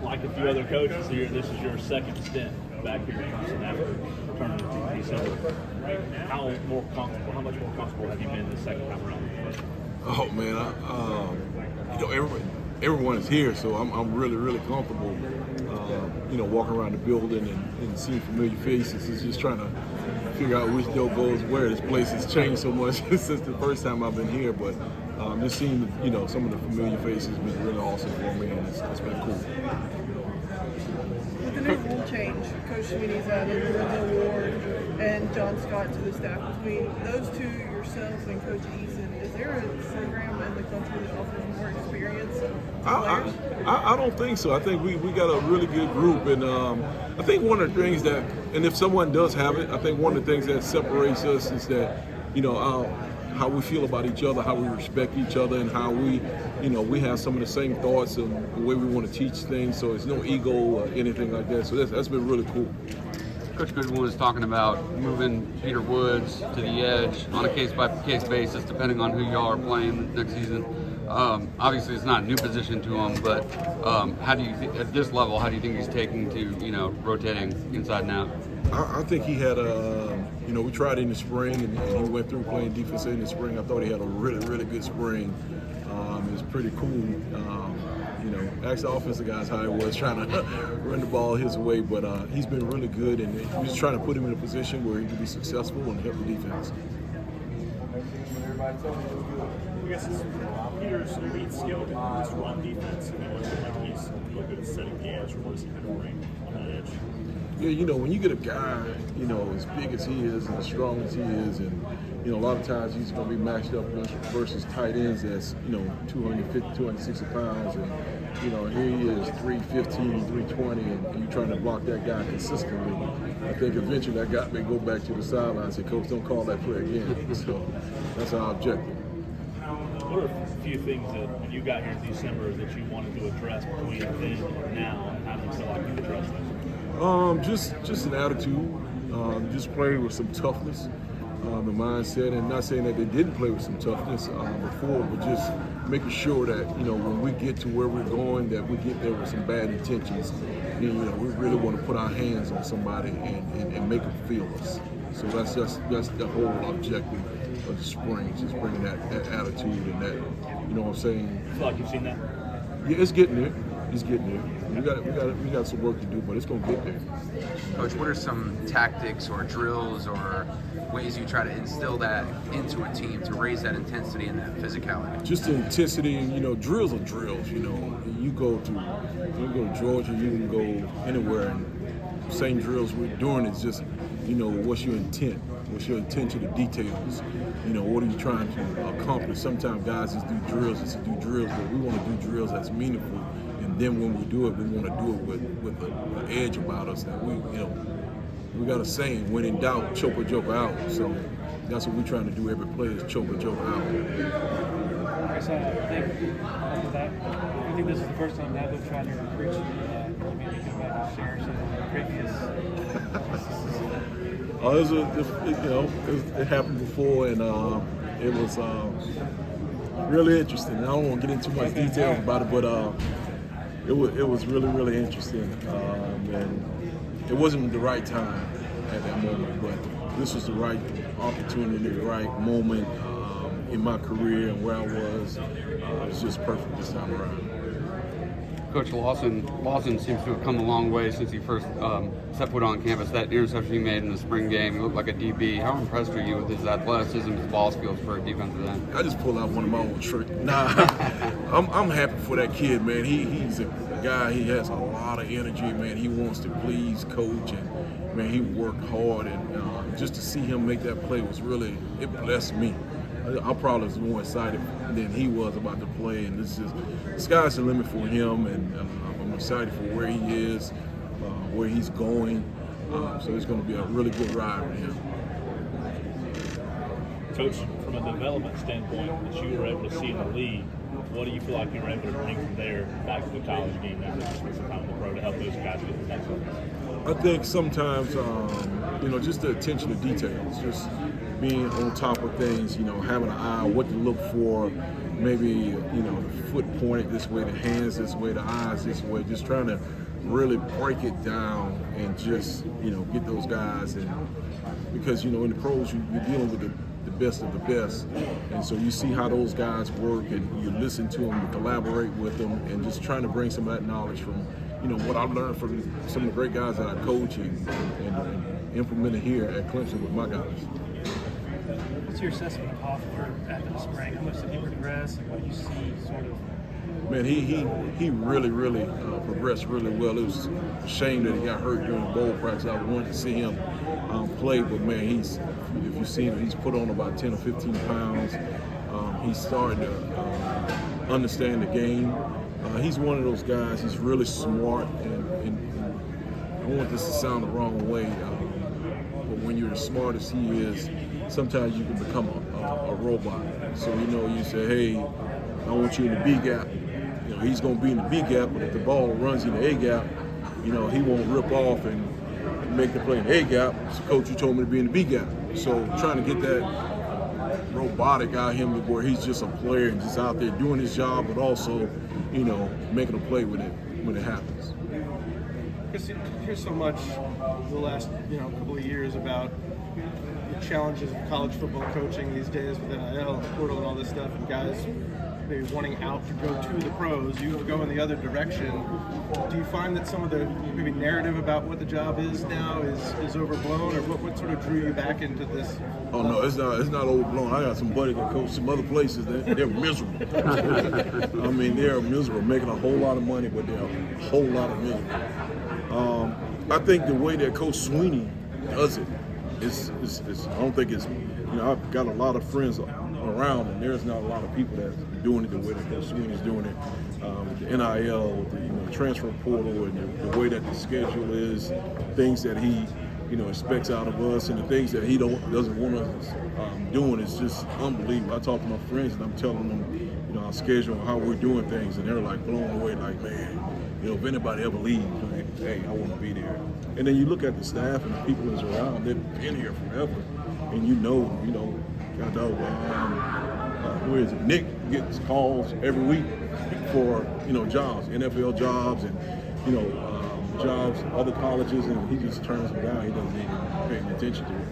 like a few other coaches here, this is your second stint back here at Clemson after returning to December. How much more comfortable have you been the second time around? Oh man, everyone is here, so I'm really comfortable. Walking around the building and seeing familiar faces. It's just trying to figure out which door goes where. This place has changed so much since the first time I've been here, but just seeing some of the familiar faces has been really awesome for me, and it's been cool. With the new rule change, Coach Sweeney's added Lorenzo Ward and John Scott to the staff. Between those two, yourself and Coach Eason, is there a program in the country that offers more experience to players? I don't think so. I think we got a really good group, and I think one of the things that, and if someone does have it, I think one of the things that separates us is that, how we feel about each other, how we respect each other, and how we have some of the same thoughts and the way we want to teach things. So it's no ego or anything like that. So that's been really cool. Coach Goodwin was talking about moving Peter Woods to the edge on a case-by-case basis, depending on who y'all are playing next season. Obviously, it's not a new position to him, but how do you, at this level, how do you think he's taking to rotating inside and out? I think he had we tried in the spring, and he went through playing defense in the spring. I thought he had a really good spring. It was pretty cool. Ask the offensive guys how it was trying to run the ball his way, but he's been really good, and we're just trying to put him in a position where he can be successful and help the defense. I guess it's Peter's elite skill in this run defense. He's really good at setting the edge, or what does he kind of bring on that edge? Yeah, when you get a guy, as big as he is and as strong as he is, and a lot of times he's going to be matched up versus tight ends that's 250, 260 pounds, and here he is 315, 320, and you're trying to block that guy consistently. I think eventually that guy may go back to the sideline and say, "Coach, don't call that play again." So that's our objective. What are a few things that when you got here in December that you wanted to address between then and now, and how do you feel like you've addressed them? Just an attitude, just play with some toughness, the mindset, and not saying that they didn't play with some toughness before, but just making sure that when we get to where we're going, that we get there with some bad intentions. We really want to put our hands on somebody and make them feel us. So that's the whole objective of the spring, just bringing that attitude and that, what I'm saying. I feel like you've seen that. Yeah, it's getting there. It's getting there. We got some work to do, but it's gonna get there. Coach, what are some tactics or drills or ways you try to instill that into a team to raise that intensity and that physicality? Just the intensity, drills are drills. You go to Georgia, you can go anywhere, and the same drills we're doing is just, what's your intent? What's your intent to the details? What are you trying to accomplish? Sometimes guys just do drills just to do drills, but we want to do drills that's meaningful. And then when we do it, we want to do it with an edge about us that we got a saying, when in doubt, choke a joker out. So that's what we're trying to do every play is choke a joker out. I guess I think this is the first time that they've tried to recruit you. Maybe you can share some previous. It happened before, and it was really interesting. I don't want to get into too much detail about it, but it was really interesting, and it wasn't the right time at that moment, but this was the right opportunity, the right moment in my career and where I was. It was just perfect this time around. Coach Lawson seems to have come a long way since he first set foot on campus. That interception he made in the spring game, he looked like a DB. How impressed are you with his athleticism, his ball skills for a defensive end? I just pulled out one of my own tricks. I'm happy for that kid, man. He's a guy, he has a lot of energy, man. He wants to please coach, and man, he worked hard, and just to see him make that play was really, it blessed me. I probably was more excited than he was about the play, and the sky's the limit for him, and I'm excited for where he is, where he's going. So it's going to be a really good ride with him. Coach, from a development standpoint that you were able to see in the league, what do you feel like you were able to bring from there back to the college game now that you spent some time in the pro to help those guys get to the next level? I think sometimes, just the attention to details, just being on top of things, having an eye on what to look for, maybe, you know, the foot pointed this way, the hands this way, the eyes this way, just trying to really break it down and just, you know, get those guys. And because, you know, in the pros, you're dealing with the best of the best. And so you see how those guys work, and you listen to them, you collaborate with them, and just trying to bring some of that knowledge from, you know, what I've learned from some of the great guys that I coach and implement it here at Clemson with my guys. What's your assessment of Hoffler after the spring? How much did he progress, and what do you see sort of? Man, he really progressed really well. It was a shame that he got hurt during the bowl practice. I wanted to see him play, but man, if you've seen him, he's put on about 10 or 15 pounds. He's starting to understand the game. He's one of those guys. He's really smart, and I don't want this to sound the wrong way, but when you're as smart as he is, sometimes you can become a robot. So, you know, you say, hey, I want you in the B gap. You know, he's going to be in the B gap, but if the ball runs in the A gap, you know, he won't rip off and make the play in the A gap. So, coach, you told me to be in the B gap. So, trying to get that robotic out of him where he's just a player and just out there doing his job, but also, you know, making a play with it when it happens. Chris, you hear so much the last, you know, couple of years about the challenges of college football coaching these days with NIL and the portal and all this stuff, and guys maybe wanting out to go to the pros. You go in the other direction. Do you find that some of the maybe narrative about what the job is now is overblown, or what sort of drew you back into this? Oh no, it's not overblown. I got some buddies that coach some other places that they're miserable. I mean, they're miserable, making a whole lot of money, but they're a whole lot of miserable. I think the way that Coach Sweeney does it is I don't think it's, you know, I've got a lot of friends around, and there's not a lot of people that's doing it the way that Coach Sweeney's doing it. With the NIL, with the, you know, transfer portal, and the way that the schedule is, things that he, you know, expects out of us, and the things that he doesn't want us doing is just unbelievable. I talk to my friends and I'm telling them, you know, our schedule, how we're doing things, and they're like blown away, like, man, you know, if anybody ever leaves, like, hey, I want to be there. And then you look at the staff and the people that's around, they've been here forever, and you know, who is it? Nick gets calls every week for, you know, jobs, NFL jobs, and, you know, jobs, other colleges, and he just turns them down. He doesn't even pay any attention to it.